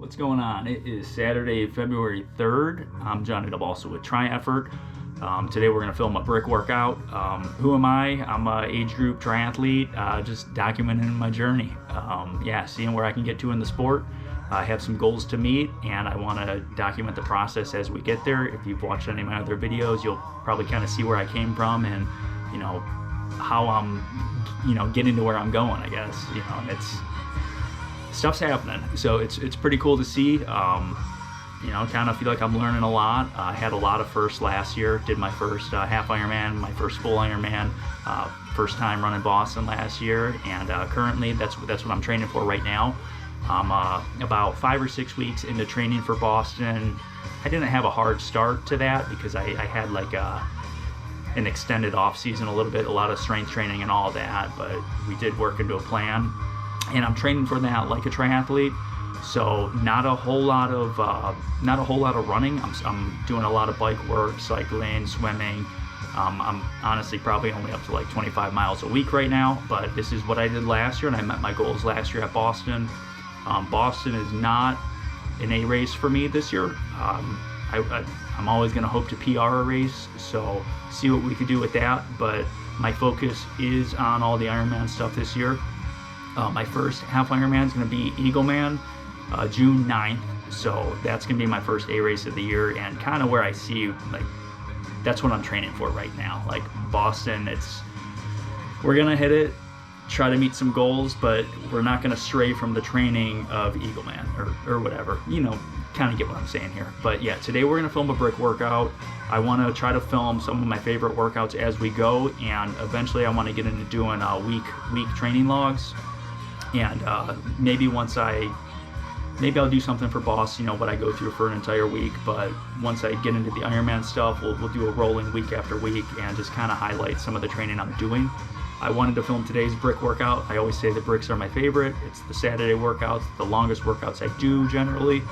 What's going on? It is Saturday, February 3rd. I'm Johnny Dabbalsa with Tri-Effort. Today we're going to film a brick workout. Who am I? I'm an age group triathlete, just documenting my journey. Seeing where I can get to in the sport. I have some goals to meet, and I want to document the process as we get there. If you've watched any of my other videos, you'll probably kind of see where I came from and, how I'm, getting to where I'm going, I guess. And stuff's happening, so it's pretty cool to see. Kind of feel like I'm learning a lot. I had a lot of firsts last year. Did my first half Ironman, my first full Ironman, first time running Boston last year, and currently that's what I'm training for right now. I'm about 5 or 6 weeks into training for Boston. I didn't have a hard start to that because I had like an extended off season, a little bit, a lot of strength training and all that, but we did work into a plan. And I'm training for that like a triathlete, so not a whole lot of running. I'm doing a lot of bike work, cycling, swimming. I'm honestly probably only up to like 25 miles a week right now, but this is what I did last year, and I met my goals last year at Boston. Boston is not an A race for me this year. I'm always going to hope to PR a race, so see what we could do with that. But my focus is on all the Ironman stuff this year. My first half Ironman is going to be Eagleman, June 9th. So that's going to be my first A race of the year, and kind of where I see, like, that's what I'm training for right now. Like Boston, we're going to hit it, try to meet some goals, but we're not going to stray from the training of Eagleman or whatever. Kind of get what I'm saying here. But yeah, today we're going to film a brick workout. I want to try to film some of my favorite workouts as we go, and eventually I want to get into doing week training logs. And maybe I'll do something for Boston, what I go through for an entire week. But once I get into the Ironman stuff, we'll do a rolling week after week and just kind of highlight some of the training I'm doing. I wanted to film today's brick workout. I always say the bricks are my favorite. It's the Saturday workouts, the longest workouts I do generally.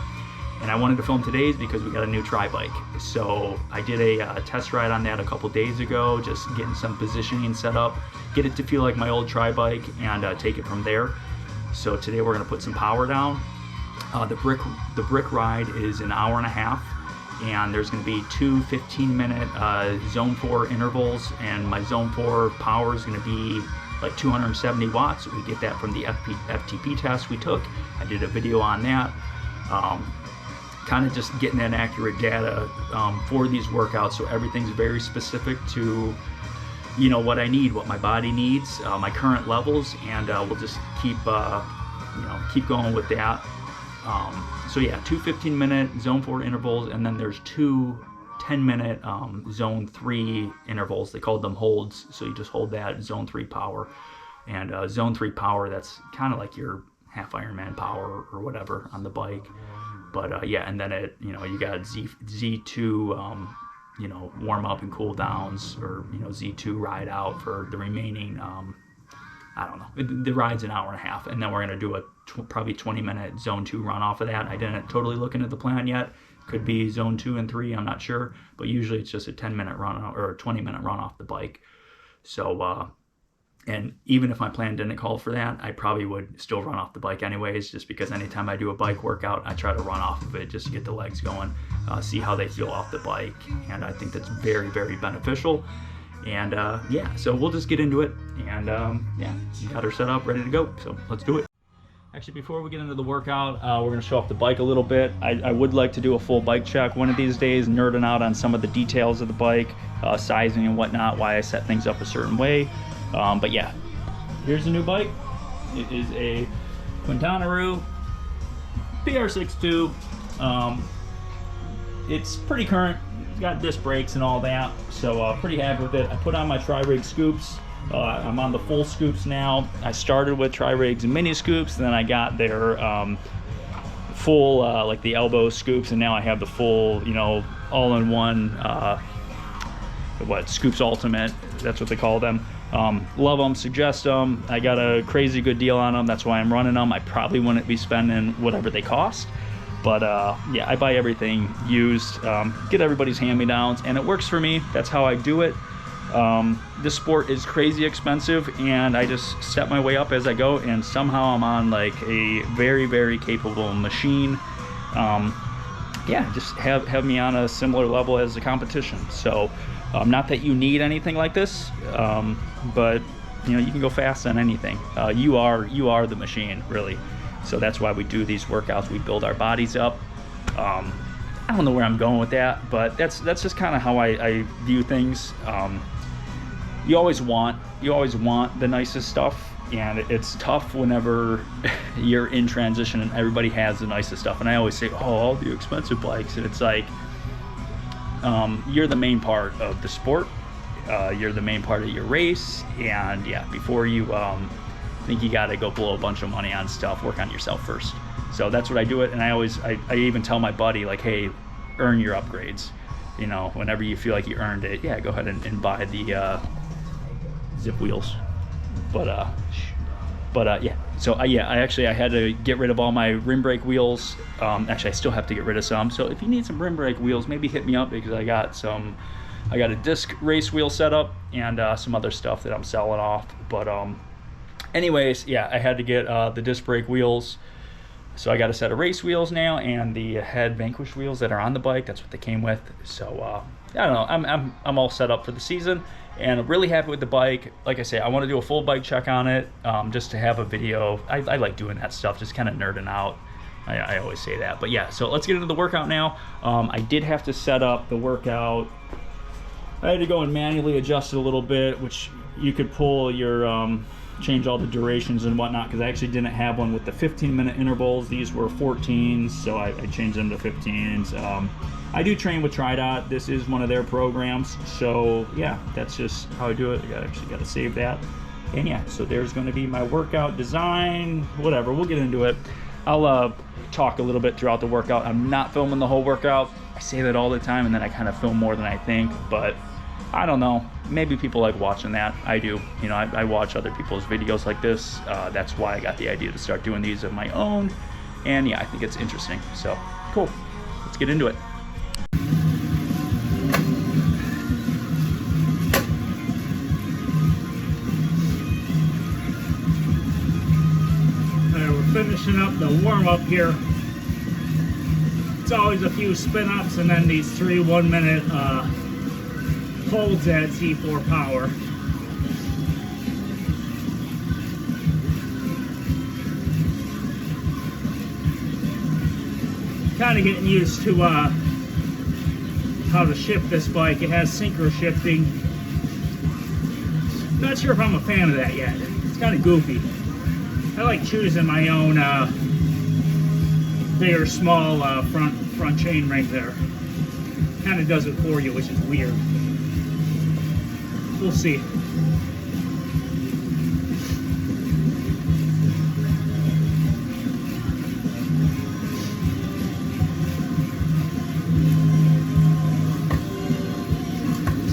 And I wanted to film today's because we got a new tri-bike. So I did a test ride on that a couple days ago, just getting some positioning set up, get it to feel like my old tri-bike, and take it from there. So today we're gonna put some power down. The brick ride is an hour and a half, and there's gonna be two 15-minute zone 4 intervals, and my zone 4 power is gonna be like 270 watts. We get that from the FTP test we took. I did a video on that. Kind of just getting that accurate data for these workouts, so everything's very specific to what I need, what my body needs, my current levels, and we'll just keep going with that. So yeah, two 15-minute zone 4 intervals, and then there's two 10-minute zone 3 intervals. They called them holds, so you just hold that zone 3 power. And zone 3 power, that's kind of like your half Ironman power or whatever on the bike. But and then you got Z2 warm up and cool downs, or Z2 ride out for the remaining I don't know, the ride's an hour and a half, and then we're going to do a probably 20-minute zone 2 run off of that. I didn't totally look into the plan yet. Could be zone 2 and 3, I'm not sure, but usually it's just a 10-minute run or a 20-minute run off the bike. So and even if my plan didn't call for that, I probably would still run off the bike anyways, just because anytime I do a bike workout, I try to run off of it just to get the legs going, see how they feel off the bike, and I think that's very, very beneficial. And so we'll just get into it, and got her set up, ready to go, so let's do it. Actually, before we get into the workout, we're going to show off the bike a little bit. I would like to do a full bike check one of these days, nerding out on some of the details of the bike, sizing and whatnot, why I set things up a certain way. But yeah, here's the new bike. It is a Quintanaru PR62. It's pretty current. It's got disc brakes and all that, so pretty happy with it. I put on my Tri-Rig scoops. I'm on the full scoops now. I started with Tri-Rigs and mini scoops, then I got their full like the elbow scoops, and now I have the full all-in-one Scoops Ultimate. That's what they call them. Love them, suggest them. I got a crazy good deal on them. That's why I'm running them. I probably wouldn't be spending whatever they cost, but I buy everything used, get everybody's hand-me-downs, and it works for me. That's how I do it. This sport is crazy expensive, and I just step my way up as I go, and somehow I'm on like a very, very capable machine, yeah, just have me on a similar level as the competition. So not that you need anything like this, but you know, you can go fast on anything. You are the machine, really. So that's why we do these workouts. We build our bodies up. I don't know where I'm going with that, but that's just kind of how I view things. You always want the nicest stuff, and it's tough whenever you're in transition and everybody has the nicest stuff. And I always say, oh, all the expensive bikes, and it's like, you're the main part of the sport. You're the main part of your race, and yeah, before you think you got to go blow a bunch of money on stuff, work on yourself first. So that's what I do it. And I even tell my buddy, like, hey, earn your upgrades. You know, whenever you feel like you earned it, yeah, go ahead and buy the Zip wheels. But yeah, so yeah, I had to get rid of all my rim brake wheels. Actually, I still have to get rid of some. So if you need some rim brake wheels, maybe hit me up, because I got a disc race wheel setup and some other stuff that I'm selling off. But anyways, yeah, I had to get the disc brake wheels. So I got a set of race wheels now, and the head Vanquish wheels that are on the bike. That's what they came with. So I don't know. I'm all set up for the season, and I'm really happy with the bike. Like I say, I want to do a full bike check on it, just to have a video. I like doing that stuff, just kind of nerding out. I always say that. But yeah, so let's get into the workout now. I did have to set up the workout. I had to go and manually adjust it a little bit, which you could pull your change all the durations and whatnot, because I actually didn't have one with the 15-minute intervals. These were 14s, so I changed them to 15s. I do train with TriDot. This is one of their programs, so yeah, that's just how I do it. I actually got to save that. And yeah, so there's going to be my workout design, whatever. We'll get into it. I'll talk a little bit throughout the workout. I'm not filming the whole workout. I say that all the time, and then I kind of film more than I think, but I don't know. Maybe people like watching that. I do. You know, I watch other people's videos like this. That's why I got the idea to start doing these of my own. And yeah, I think it's interesting. So cool. Let's get into it. We're finishing up the warm-up here. It's always a few spin-ups and then these 3 1-minute holds at Z4 Power. Kind of getting used to how to shift this bike. It has synchro shifting. Not sure if I'm a fan of that yet. It's kind of goofy. I like choosing my own big or small front chain ring there. Kind of does it for you, which is weird. We'll see.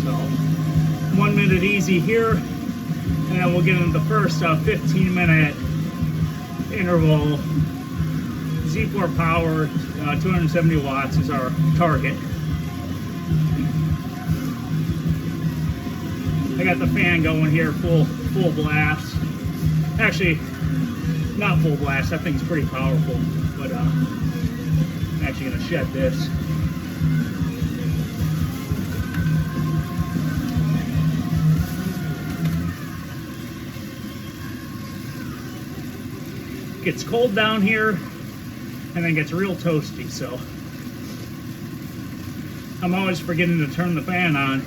So 1 minute easy here, and then we'll get into the first 15-minute interval. Z4 Power, 270 watts is our target. I got the fan going here, full blast. Actually, not full blast. That thing's pretty powerful, but I'm actually gonna shed this. Gets cold down here, and then gets real toasty. So I'm always forgetting to turn the fan on.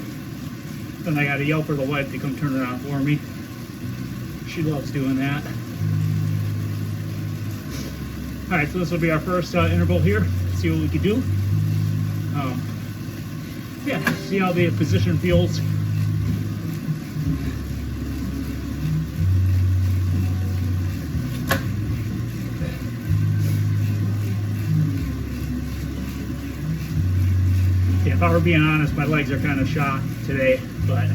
Then I got to yell for the wife to come turn it on for me. She loves doing that. Alright, so this will be our first interval here. See what we can do. Yeah, see how the position feels. Yeah, if I were being honest, my legs are kind of shot today, but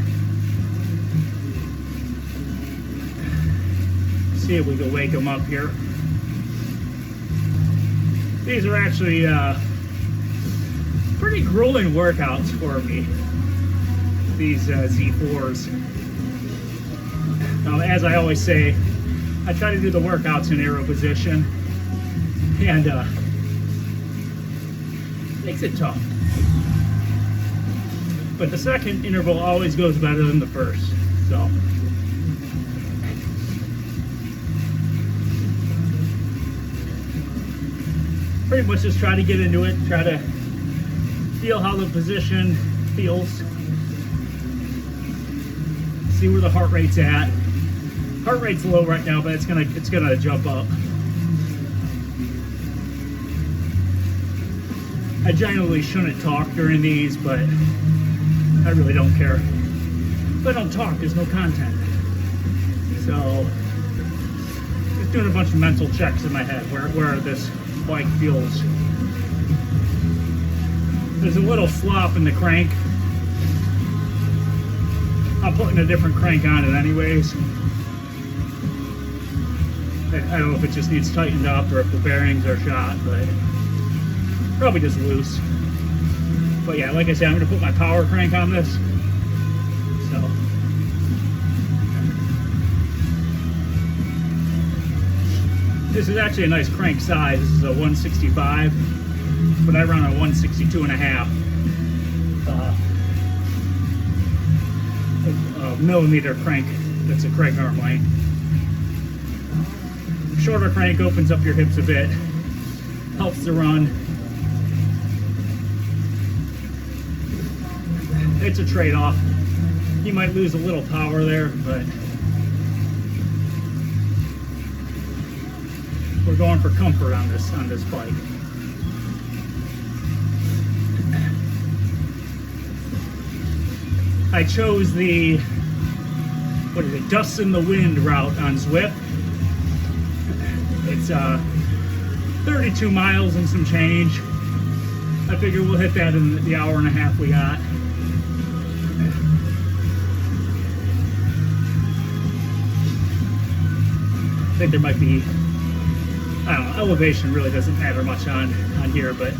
see if we can wake them up here. These are actually pretty grueling workouts for me, these Z4s. As I always say, I try to do the workouts in aero position, and Makes it tough. But the second interval always goes better than the first. So pretty much just try to get into it, try to feel how the position feels, see where the heart rate's at. Heart rate's low right now, but it's gonna jump up. I generally shouldn't talk during these, but I really don't care. If I don't talk, there's no content. So just doing a bunch of mental checks in my head where this bike feels. There's a little flop in the crank. I'm putting a different crank on it anyways. I don't know if it just needs tightened up or if the bearings are shot, but probably just loose. But yeah, like I said, I'm going to put my power crank on this. So this is actually a nice crank size. This is a 165, but I run a 162.5 millimeter crank. That's a crank arm length. Shorter crank opens up your hips a bit, helps the run. It's a trade-off. You might lose a little power there, but we're going for comfort on this bike. I chose the Dust in the Wind route on Zwift. It's 32 miles and some change. I figure we'll hit that in the hour and a half we got. I think there might be, I don't know, elevation really doesn't matter much on here, but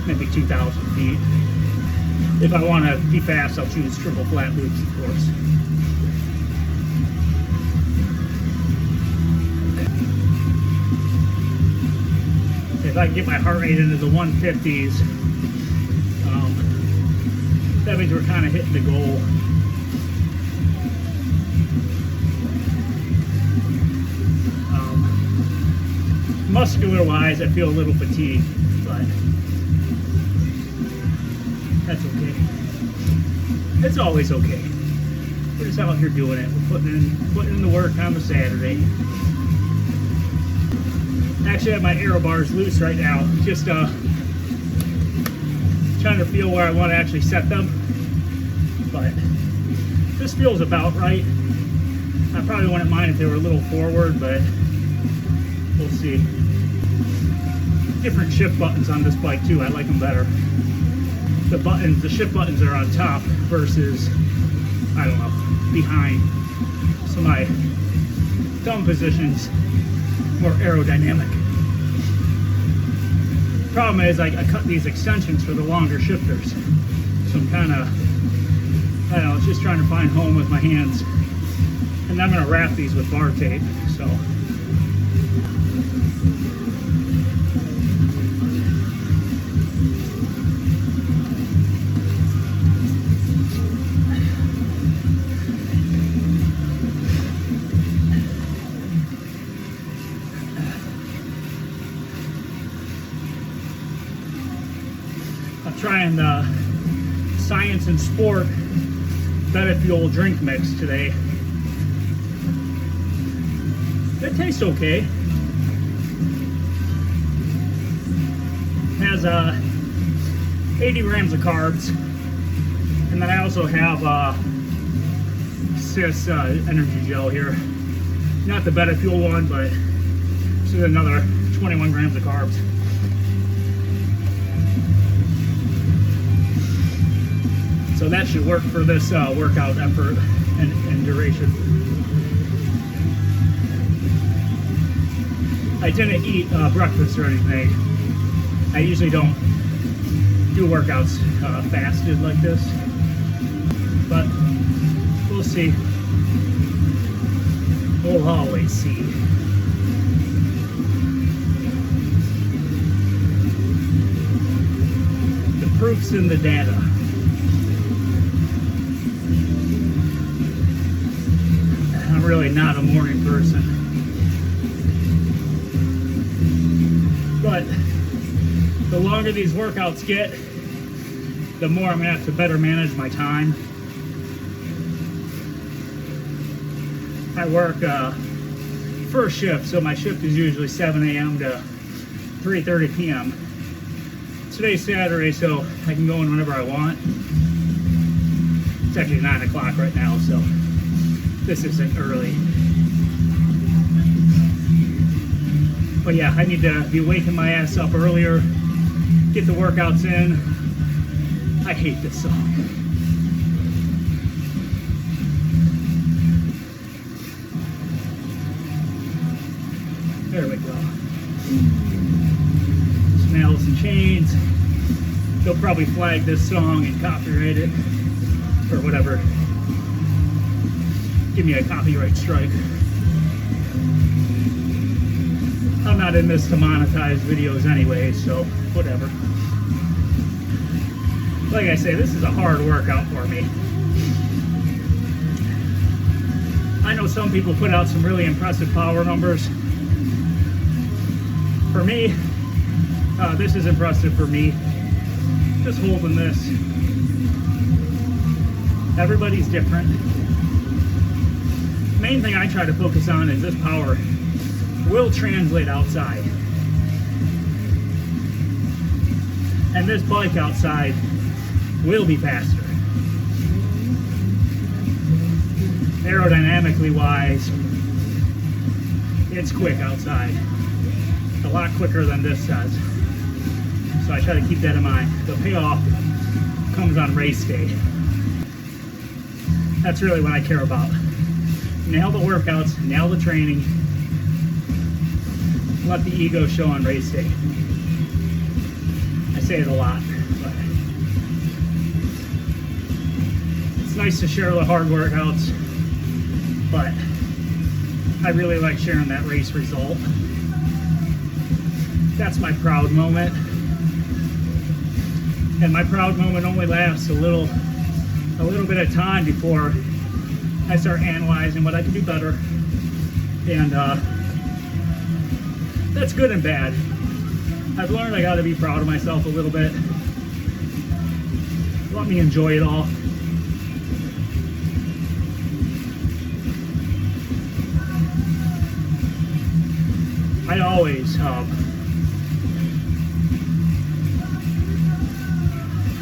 maybe 2,000 feet. If I want to be fast, I'll choose triple flat loops, of course. If I can get my heart rate into the 150s, that means we're kind of hitting the goal. Muscular-wise, I feel a little fatigued, but that's okay. It's always okay. We're just out here doing it. We're putting in the work on the Saturday. Actually, I have my aero bars loose right now. Just trying to feel where I want to actually set them. But this feels about right. I probably wouldn't mind if they were a little forward, but we'll see. Different shift buttons on this bike too. I like them better. The shift buttons are on top versus, I don't know, behind. So my thumb position's more aerodynamic. Problem is, I cut these extensions for the longer shifters. So I'm kind of, I don't know, just trying to find home with my hands. And I'm going to wrap these with bar tape, so. Trying the Science and Sport Betafuel drink mix today. It tastes okay. Has 80 grams of carbs, and then I also have Cis energy gel here. Not the Betafuel one, but this is another 21 grams of carbs. So that should work for this workout effort and duration. I didn't eat breakfast or anything. I usually don't do workouts fasted like this, but we'll see. We'll always see. proof's in the data. I'm really not a morning person. But the longer these workouts get, the more I'm gonna have to better manage my time. I work first shift, so my shift is usually 7 a.m. to 3:30 p.m. Today's Saturday, so I can go in whenever I want. It's actually 9 o'clock right now, so this isn't early. But yeah, I need to be waking my ass up earlier, get the workouts in. I hate this song. There we go. Snails and Chains. They'll probably flag this song and copyright it or whatever. Give me a copyright strike. I'm not in this to monetize videos anyway, so whatever. Like I say, this is a hard workout for me. I know some people put out some really impressive power numbers. For me, this is impressive for me. Just holding this. Everybody's different. Main thing I try to focus on is this power will translate outside. And this bike outside will be faster. Aerodynamically wise, it's quick outside. A lot quicker than this does. So I try to keep that in mind. The payoff comes on race day. That's really what I care about. Nail the workouts, nail the training, let the ego show on race day. I say it a lot, but it's nice to share the hard workouts, but I really like sharing that race result. That's my proud moment. And my proud moment only lasts a little bit of time before I start analyzing what I can do better. And that's good and bad. I've learned I gotta be proud of myself a little bit. Let me enjoy it all.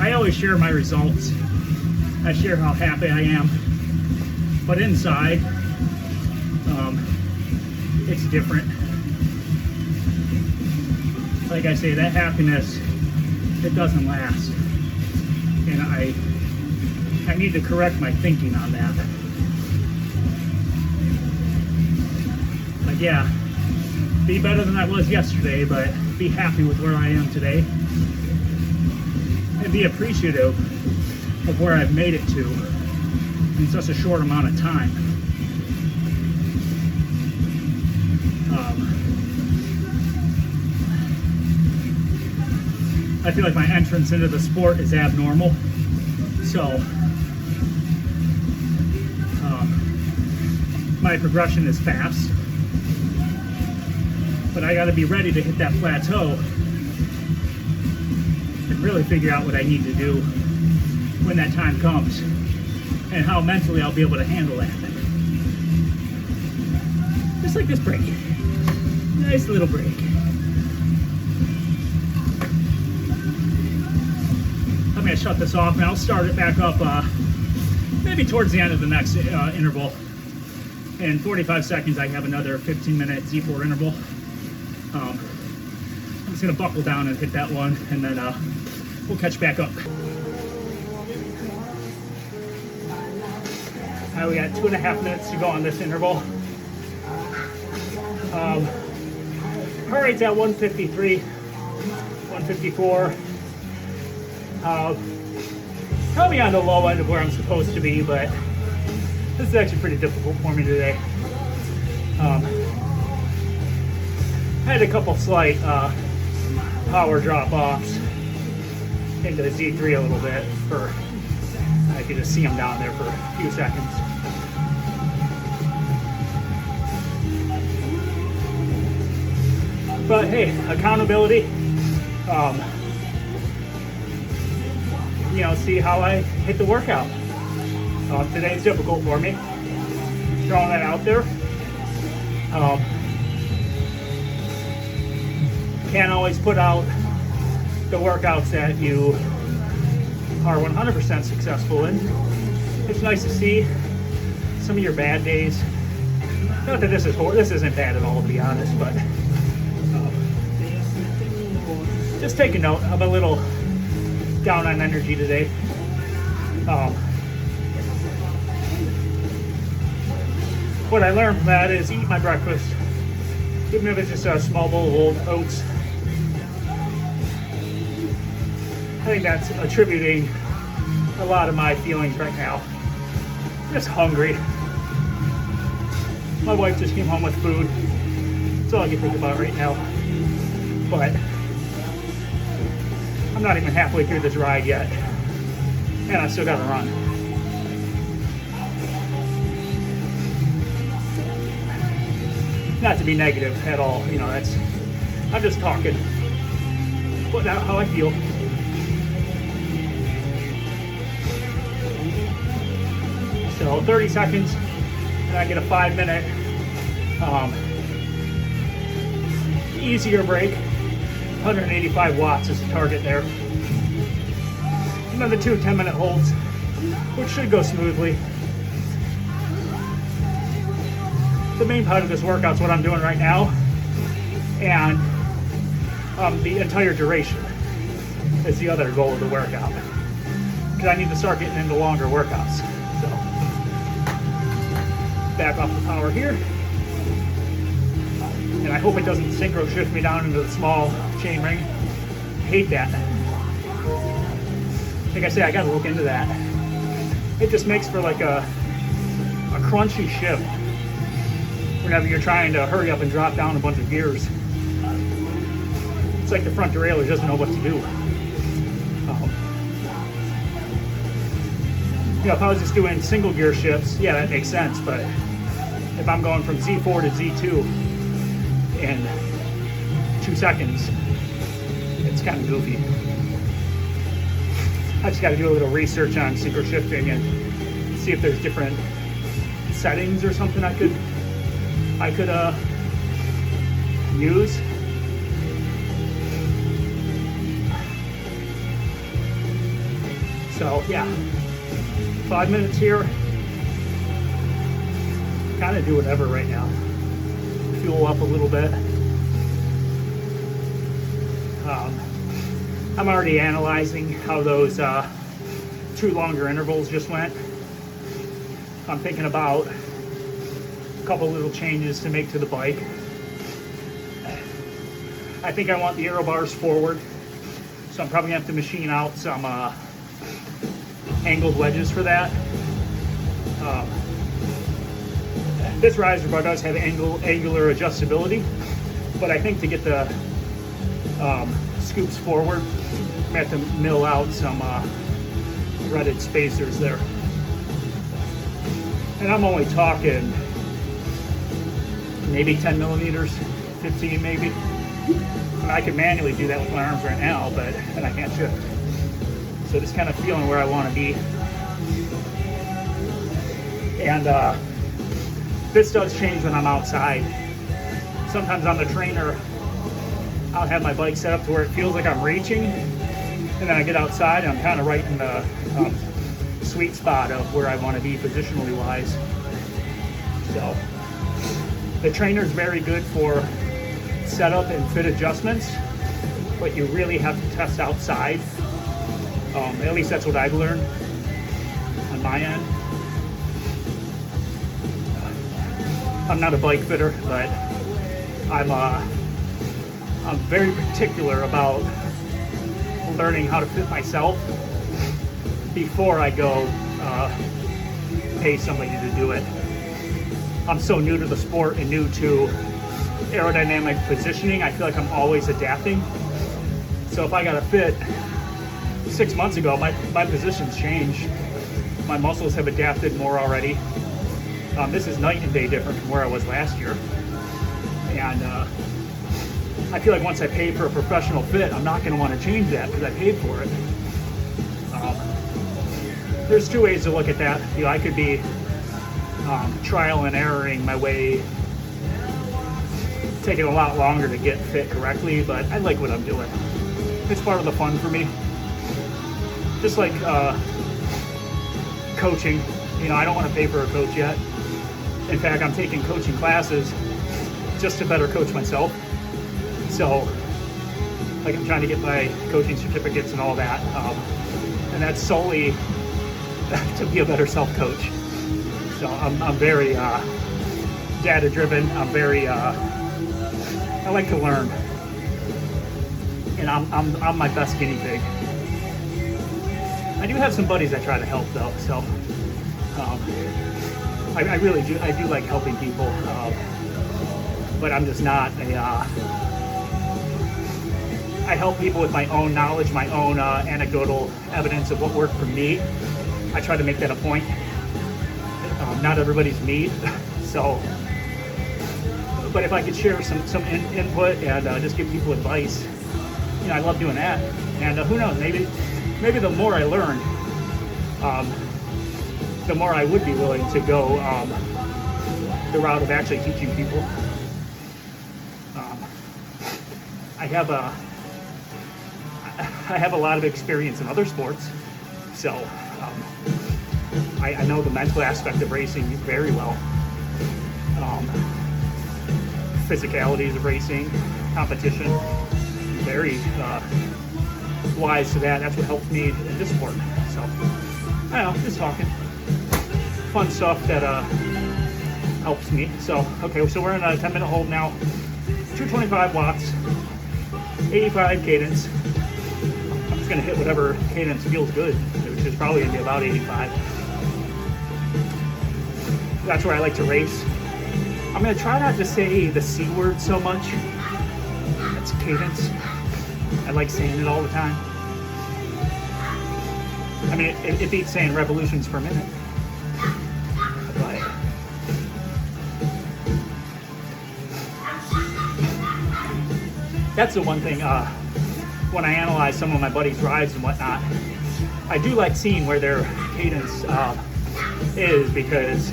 I always share my results. I share how happy I am. But inside, it's different. Like I say, that happiness, it doesn't last. And I need to correct my thinking on that. Like, yeah, be better than I was yesterday, but be happy with where I am today. And be appreciative of where I've made it to in such a short amount of time. I feel like my entrance into the sport is abnormal, so my progression is fast, but I got to be ready to hit that plateau and really figure out what I need to do when that time comes and how mentally I'll be able to handle that. Just like this break. Nice little break. I'm going to shut this off and I'll start it back up maybe towards the end of the next interval. In 45 seconds I have another 15-minute Z4 interval. I'm just going to buckle down and hit that one, and then we'll catch back up. All right, we got 2.5 minutes to go on this interval. Heart rate's at 153, 154. Probably on the low end of where I'm supposed to be, but this is actually pretty difficult for me today. I had a couple slight power drop-offs, into the Z3 a little bit for, I could just see them down there for a few seconds. But hey, accountability. You know, see how I hit the workout. Today's difficult for me. Throwing that out there. Can't always put out the workouts that you are 100% successful in. It's nice to see some of your bad days. Not that this isn't bad at all, to be honest, but just take a note. I'm a little down on energy today. What I learned from that is eat my breakfast, even if it's just a small bowl of old oats. I think that's attributing a lot of my feelings right now. I'm just hungry. My wife just came home with food. That's all I can think about right now. But I'm not even halfway through this ride yet, and I still gotta run. Not to be negative at all, you know, I'm just talking, putting out how I feel. So 30 seconds, and I get a 5-minute easier break. 185 watts is the target there. And then the 2 10-minute holds, which should go smoothly. The main part of this workout is what I'm doing right now, and the entire duration is the other goal of the workout, because I need to start getting into longer workouts. So back off the power here, and I hope it doesn't synchro shift me down into the small chain ring. I hate that. Like I say, I gotta look into that. It just makes for like a crunchy shift whenever you're trying to hurry up and drop down a bunch of gears. It's like the front derailleur doesn't know what to do. You know, if I was just doing single gear shifts, yeah, that makes sense, but if I'm going from Z4 to Z2 in 2 seconds, it's kind of goofy. I just got to do a little research on synchro shifting and see if there's different settings or something I could use. So yeah, 5 minutes here. Kind of do whatever right now. Fuel up a little bit. I'm already analyzing how those 2 longer intervals just went. I'm thinking about a couple little changes to make to the bike. I think I want the aero bars forward, so I'm probably gonna have to machine out some angled wedges for that. This riser bar does have angular adjustability, but I think to get the scoops forward, I'm gonna have to mill out some threaded spacers there. And I'm only talking maybe 10 millimeters, 15 maybe. I could manually do that with my arms right now, and I can't shift. So just kind of feeling where I want to be. And this does change when I'm outside. Sometimes on the trainer, I'll have my bike set up to where it feels like I'm reaching, and then I get outside and I'm kind of right in the sweet spot of where I want to be positionally wise. So the trainer's very good for setup and fit adjustments, but you really have to test outside. At least that's what I've learned on my end. I'm not a bike fitter, but I'm very particular about learning how to fit myself before I go pay somebody to do it. I'm so new to the sport and new to aerodynamic positioning. I feel like I'm always adapting. So if I gotta fit 6 months ago, my position's changed. My muscles have adapted more already. This is night and day different from where I was last year. And I feel like once I pay for a professional fit, I'm not going to want to change that because I paid for it. There's two ways to look at that. You know, I could be trial and erroring my way, taking a lot longer to get fit correctly, but I like what I'm doing. It's part of the fun for me. Just like coaching, you know, I don't want to pay for a coach yet. In fact, I'm taking coaching classes just to better coach myself. So, like, I'm trying to get my coaching certificates and all that, and that's solely to be a better self-coach. So I'm very data-driven. I'm very I like to learn, and I'm my best guinea pig. I do have some buddies I try to help though, so I really do. I do like helping people, but I'm just not a. I help people with my own knowledge, my own anecdotal evidence of what worked for me. I try to make that a point. Not everybody's me, so. But if I could share some input and just give people advice, you know, I love doing that. And who knows, maybe the more I learn, the more I would be willing to go the route of actually teaching people. I have a lot of experience in other sports, so I know the mental aspect of racing very well. Physicalities of racing, competition, very wise to that. That's what helps me in this sport. So, I don't know, just talking. Fun stuff that helps me. So, okay, so we're in a 10-minute hold now. 225 watts, 85 cadence. I'm just gonna hit whatever cadence feels good, which is probably gonna be about 85. That's where I like to race. I'm gonna try not to say the C word so much. That's cadence. I like saying it all the time. I mean, it beats saying revolutions per minute. But that's the one thing, when I analyze some of my buddies' rides and whatnot, I do like seeing where their cadence is, because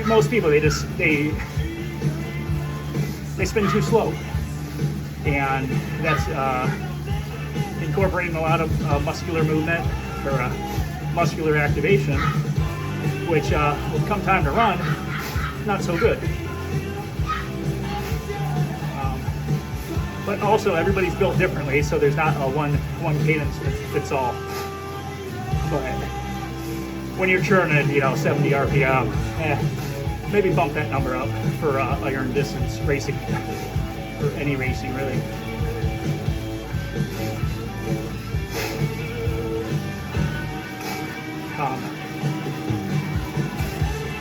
most people, they spin too slow, and that's incorporating a lot of muscular movement or muscular activation, which come time to run, not so good. But also everybody's built differently, so there's not a one cadence that fits all. But when you're churning, 70 RPM, maybe bump that number up for iron distance racing, or any racing really.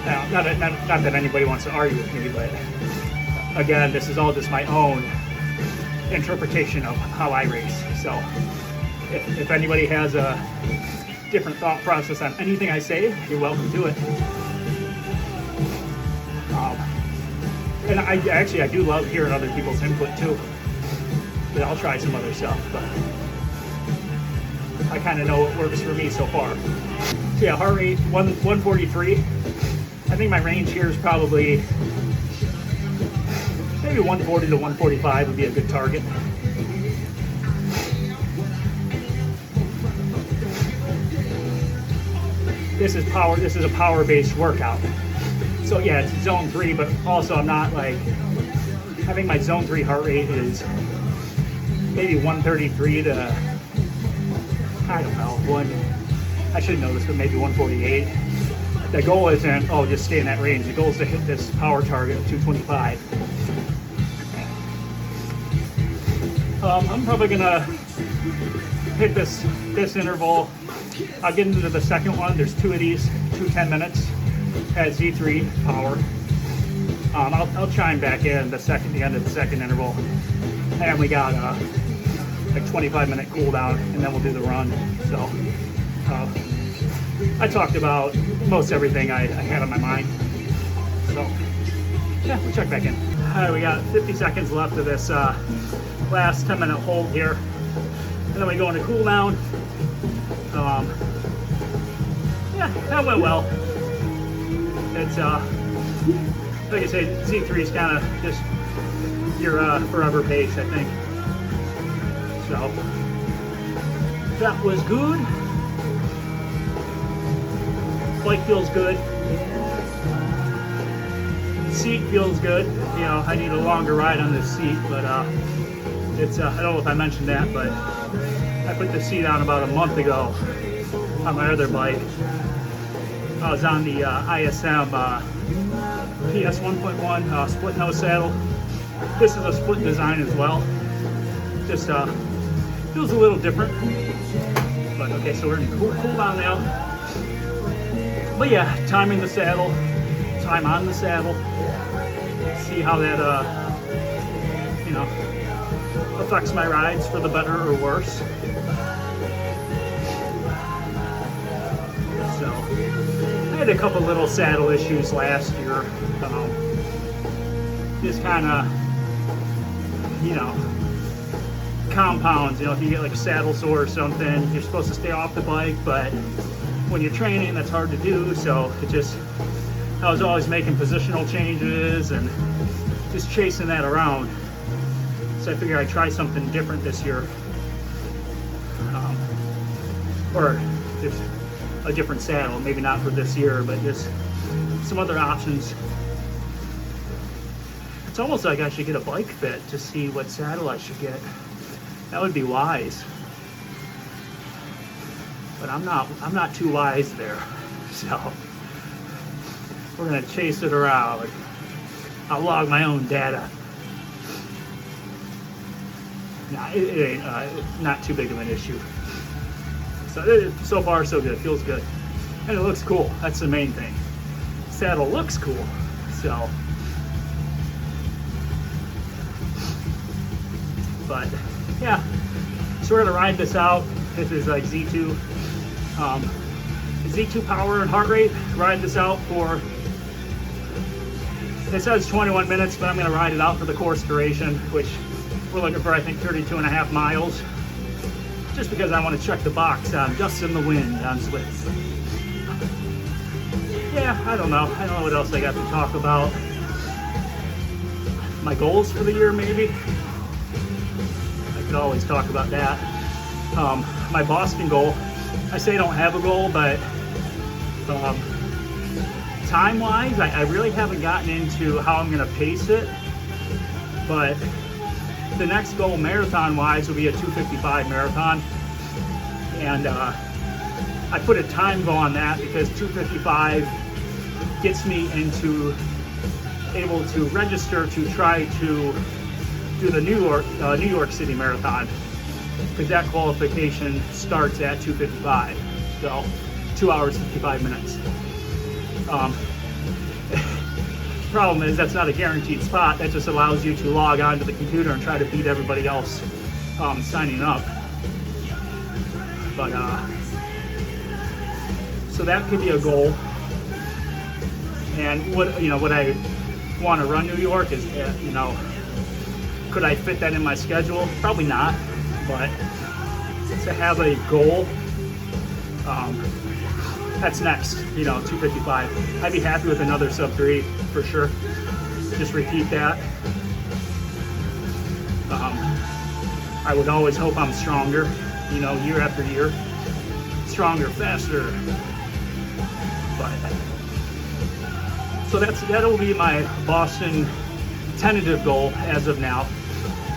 Now, not that anybody wants to argue with me, but again, this is all just my own interpretation of how I race. So if anybody has a different thought process on anything I say, you're welcome to it. And I do love hearing other people's input too. But I'll try some other stuff, but I kind of know what works for me so far. So yeah, heart rate 143. I think my range here is probably maybe 140 to 145 would be a good target. This is power. This is a power-based workout. So yeah, it's zone 3, but also I'm not like, I think my zone 3 heart rate is maybe 133 to, I don't know, I should know this, but maybe 148. The goal isn't, just stay in that range. The goal is to hit this power target of 225. I'm probably gonna hit this interval. I'll get into the second one. There's 2 of these, 2 10 minutes at Z3 power. I'll chime back in the end of the second interval, and we got like 25-minute cool down, and then we'll do the run. So I talked about most everything I had on my mind. So yeah, we'll check back in. All right, we got 50 seconds left of this last 10-minute hold here, and then we go into cool down. Yeah, that went well. It's like I say, Z3 is kind of just your forever pace, I think. So that was good. Bike feels good. Seat feels good. You know, I need a longer ride on this seat, but it's I don't know if I mentioned that, but I put the seat on about a month ago on my other bike. I was on the ISM PS 1.1 split nose saddle. This is a split design as well. Just feels a little different. But okay, so we're in cool down now. But yeah, time in the saddle, time on the saddle. See how that you know, affects my rides for the better or worse. So I had a couple little saddle issues last year. Just kind of, you know, compounds. You know, if you get like a saddle sore or something, you're supposed to stay off the bike, but when you're training, that's hard to do. So it just, I was always making positional changes and just chasing that around. So I figured I'd try something different this year, or just a different saddle. Maybe not for this year, but just some other options. It's almost like I should get a bike fit to see what saddle I should get. That would be wise. But I'm not too wise there. So we're gonna chase it around. I'll log my own data. Nah, it ain't not too big of an issue. So far so good. Feels good, and it looks cool. That's the main thing. Saddle looks cool. So, but yeah, so we're gonna ride this out. This is like Z2, Z2 power and heart rate. Ride this out for, it says 21 minutes, but I'm gonna ride it out for the course duration, which we're looking for, I think, 32.5 miles. Just because I want to check the box on Dust in the Wind on Zwift. Yeah, I don't know what else I got to talk about. My goals for the year, maybe. I could always talk about that. My Boston goal, I say I don't have a goal, but time-wise, I really haven't gotten into how I'm going to pace it. But the next goal, marathon-wise, will be a 2:55 marathon. And I put a time goal on that because 2:55 gets me able to register to try to do the New York City Marathon, because that qualification starts at 2:55, so 2 hours 55 minutes. Problem is that's not a guaranteed spot. That just allows you to log on to the computer and try to beat everybody else signing up. But so that could be a goal. And what I want to run New York is, could I fit that in my schedule? Probably not, but to have a goal, that's next, 2:55. I'd be happy with another sub 3 for sure. Just repeat that. I would always hope I'm stronger, year after year. Stronger, faster. But so that'll be my Boston tentative goal as of now.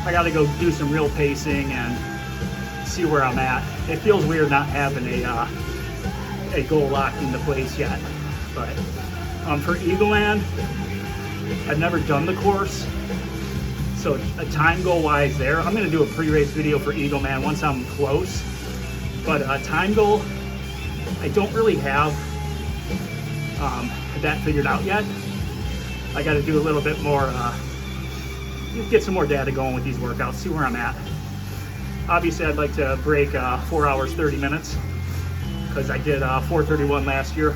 I got to go do some real pacing and see where I'm at. It feels weird not having a goal locked into place yet. But for Eagleland, I've never done the course, so a time goal wise there, I'm going to do a pre-race video for Eagleman once I'm close. But a time goal, I don't really have that figured out yet. I got to do a little bit more, get some more data going with these workouts, see where I'm at. Obviously, I'd like to break 4 hours 30 minutes because I did 4:31 last year.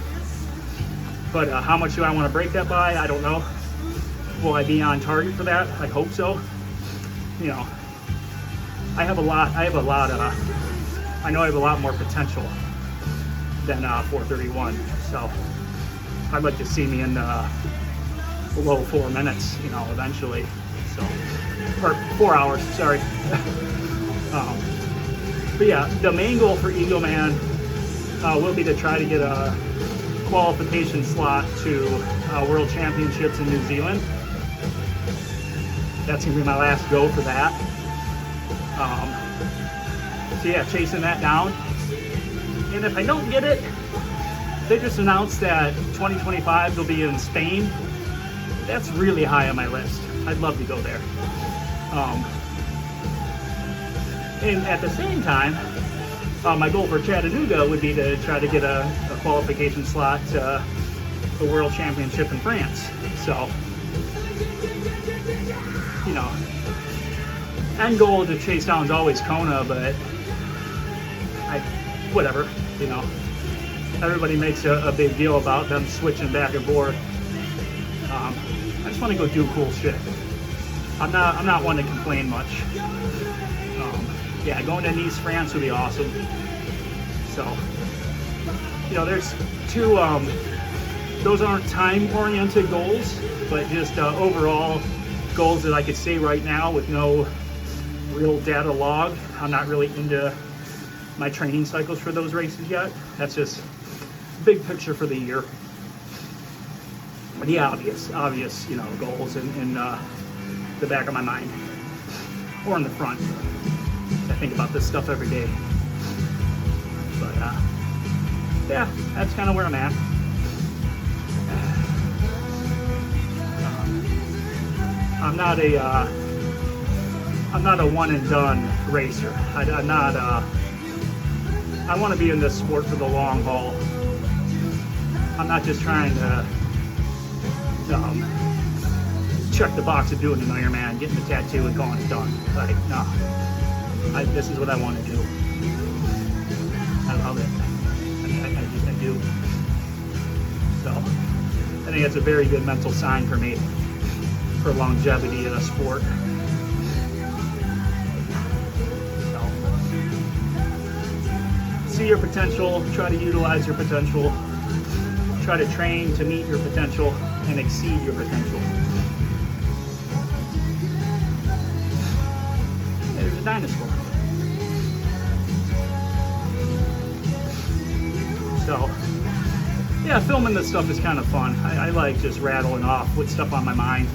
But how much do I want to break that by? I don't know. Will I be on target for that? I hope so. You know, I know I have a lot more potential than 4:31. So I'd like to see me in below 4 minutes, you know, eventually. So, or 4 hours, sorry. But yeah, the main goal for Eagleman will be to try to get a qualification slot to World Championships in New Zealand. That's gonna be my last go for that. So yeah, chasing that down. And if I don't get it, they just announced that 2025 will be in Spain. That's really high on my list. I'd love to go there. And at the same time, my goal for Chattanooga would be to try to get a qualification slot to the World Championship in France. So, you know, end goal to chase down is always Kona, but whatever, you know. Everybody makes a big deal about them switching back and forth. I just want to go do cool shit. I'm not one to complain much. Yeah, going to Nice, France would be awesome. So, you know, there's two, those aren't time-oriented goals, but just overall goals that I could say right now with no real data log. I'm not really into my training cycles for those races yet. That's just big picture for the year. But yeah, obvious, you know, goals in the back of my mind or in the front. I think about this stuff every day. But yeah, that's kind of where I'm at. I'm not a one and done racer. I'm not. I want to be in this sport for the long haul. I'm not just trying to check the box of doing an Ironman, getting the tattoo, and going it's done. Like, no. This is what I want to do. I love it. I do. So, I think that's a very good mental sign for me for longevity in a sport. So, see your potential, try to utilize your potential, try to train to meet your potential and exceed your potential. There's a dinosaur. So, yeah, filming this stuff is kind of fun. I like just rattling off with stuff on my mind.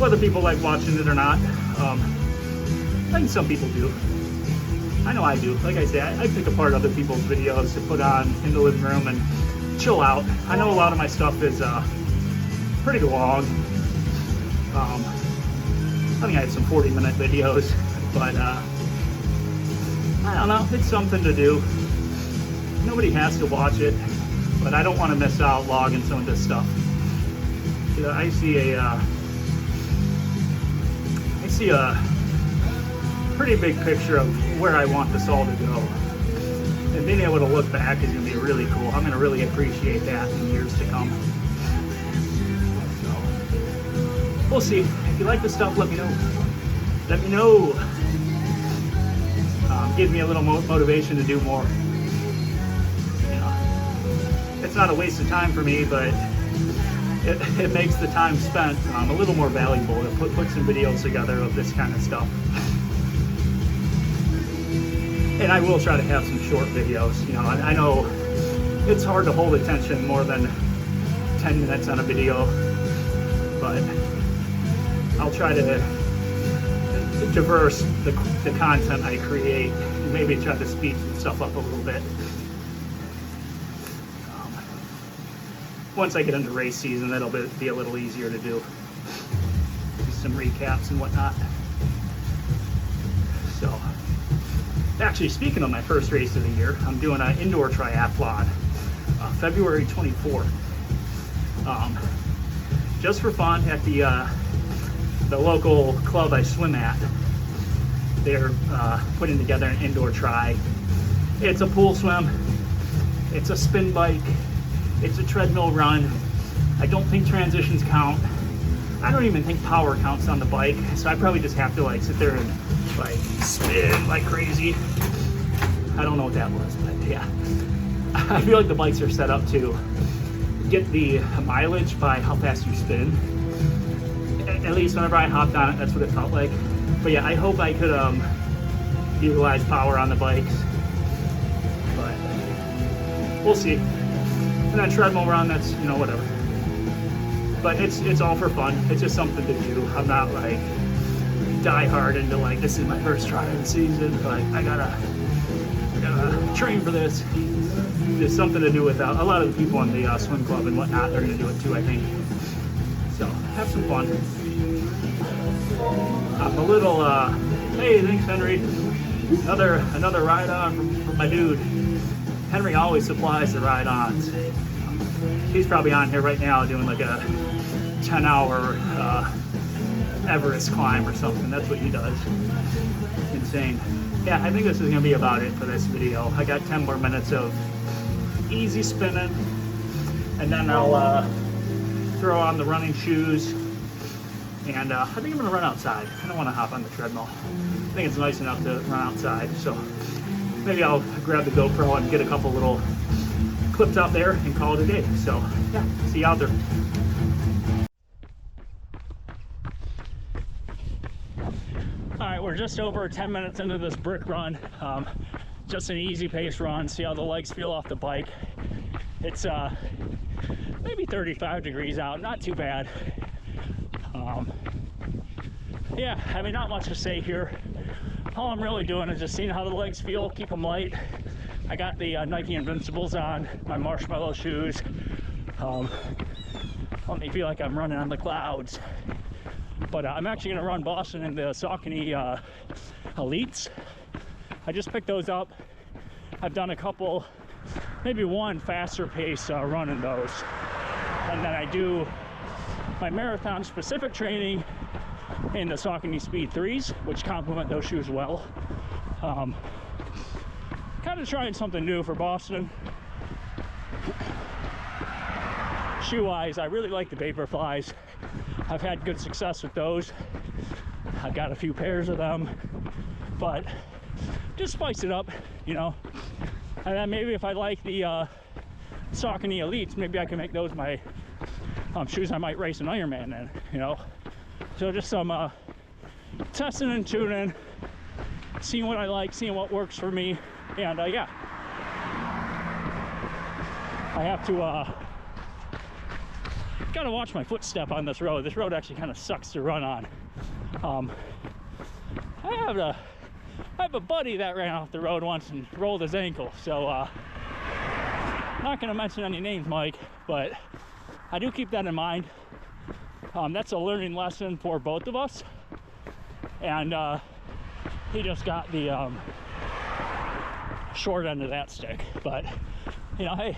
Whether people like watching it or not, I think some people do. I know I do. Like I say, I pick apart other people's videos to put on in the living room and chill out. I know a lot of my stuff is pretty long. I think I have some 40-minute videos, but I don't know, it's something to do. Nobody has to watch it, but I don't want to miss out logging some of this stuff. You know, I see a pretty big picture of where I want this all to go. And being able to look back is going to be really cool. I'm going to really appreciate that in years to come. So, we'll see. If you like this stuff, let me know. Let me know. Give me a little motivation to do more. You know, it's not a waste of time for me, but it makes the time spent a little more valuable to put some videos together of this kind of stuff. And I will try to have some short videos. You know, I know it's hard to hold attention more than 10 minutes on a video, but I'll try to diverse the content I create and maybe try to speed stuff up a little bit. Once I get into race season, that'll be a little easier to do. Some recaps and whatnot. So, actually, speaking of my first race of the year, I'm doing an indoor triathlon, February 24th. Just for fun at the local club I swim at. they're putting together an indoor tri. It's a pool swim, it's a spin bike, it's a treadmill run. I don't think transitions count. I don't even think power counts on the bike, so I probably just have to like sit there and like spin like crazy. I don't know what that was, but yeah. I feel like the bikes are set up to get the mileage by how fast you spin. At least whenever I hopped on it, that's what it felt like. But yeah, I hope I could utilize power on the bikes, but we'll see. And that treadmill run, that's, you know, whatever. But it's all for fun. It's just something to do. I'm not like die hard into like, this is my first try of the season, like I gotta train for this. It's something to do with a lot of the people in the swim club and whatnot. They're gonna do it too, I think. So have some fun. I'm a little hey, thanks Henry. Another ride on from my dude. Henry always supplies the ride ons. He's probably on here right now doing like a 10-hour Everest climb or something. That's what he does. Insane. Yeah, I think this is gonna be about it for this video. I got 10 more minutes of easy spinning, and then I'll throw on the running shoes, and I think I'm gonna run outside. I don't want to hop on the treadmill. I think it's nice enough to run outside, so maybe I'll grab the GoPro and get a couple little clips out there and call it a day. So yeah, see you out there. All right, we're just over 10 minutes into this brick run. Just an easy pace run. See how the legs feel off the bike. It's maybe 35 degrees out, not too bad. Yeah, I mean, not much to say here. All I'm really doing is just seeing how the legs feel, keep them light. I got the Nike Invincibles on, my Marshmallow shoes. Let me feel like I'm running on the clouds. But I'm actually gonna run Boston in the Saucony Elites. I just picked those up. I've done a couple, maybe one faster pace run in those. And then I do my marathon specific training in the Saucony Speed 3s, which complement those shoes well. Kind of trying something new for Boston. Shoe-wise, I really like the Vaporflies. I've had good success with those. I've got a few pairs of them, but just spice it up, you know. And then maybe if I like the Saucony Elites, maybe I can make those my shoes I might race an Ironman in, you know. So just some testing and tuning, seeing what I like, seeing what works for me, and yeah. I have to gotta watch my footstep on this road. This road actually kind of sucks to run on. I have a buddy that ran off the road once and rolled his ankle, so not gonna mention any names, Mike, but I do keep that in mind. That's a learning lesson for both of us, and he just got the short end of that stick. But you know, hey,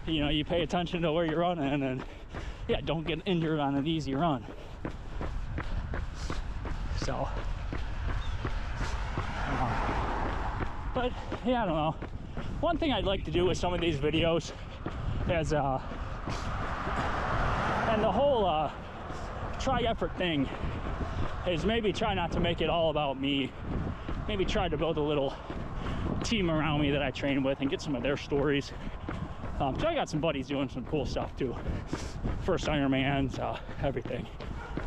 you know, you pay attention to where you're running, and yeah, don't get injured on an easy run. So but yeah, I don't know. One thing I'd like to do with some of these videos is and the whole try effort thing is maybe try not to make it all about me. Maybe try to build a little team around me that I train with and get some of their stories. So I got some buddies doing some cool stuff too. First Ironmans, everything.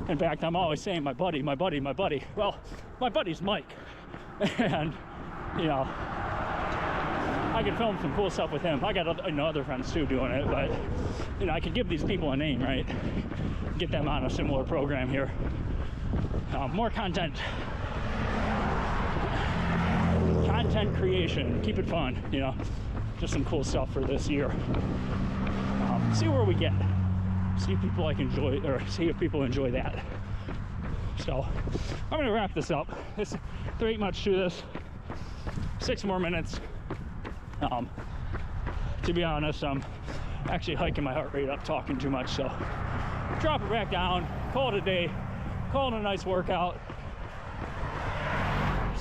In fact, I'm always saying my buddy. Well, my buddy's Mike. And, you know, I could film some cool stuff with him. I got other friends too doing it, but, you know, I could give these people a name, right? Get them on a similar program here. More content. Content creation. Keep it fun, you know. Just some cool stuff for this year. See where we get. See if people see if people enjoy that. So I'm gonna wrap this up. There ain't much to this. 6 more minutes. To be honest, I'm actually hiking my heart rate up, talking too much, so drop it back down, call it a day, call it a nice workout.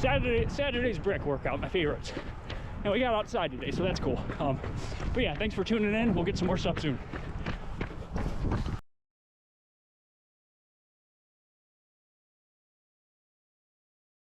Saturday's brick workout, my favorites. And we got outside today, so that's cool. But yeah, thanks for tuning in. We'll get some more stuff soon.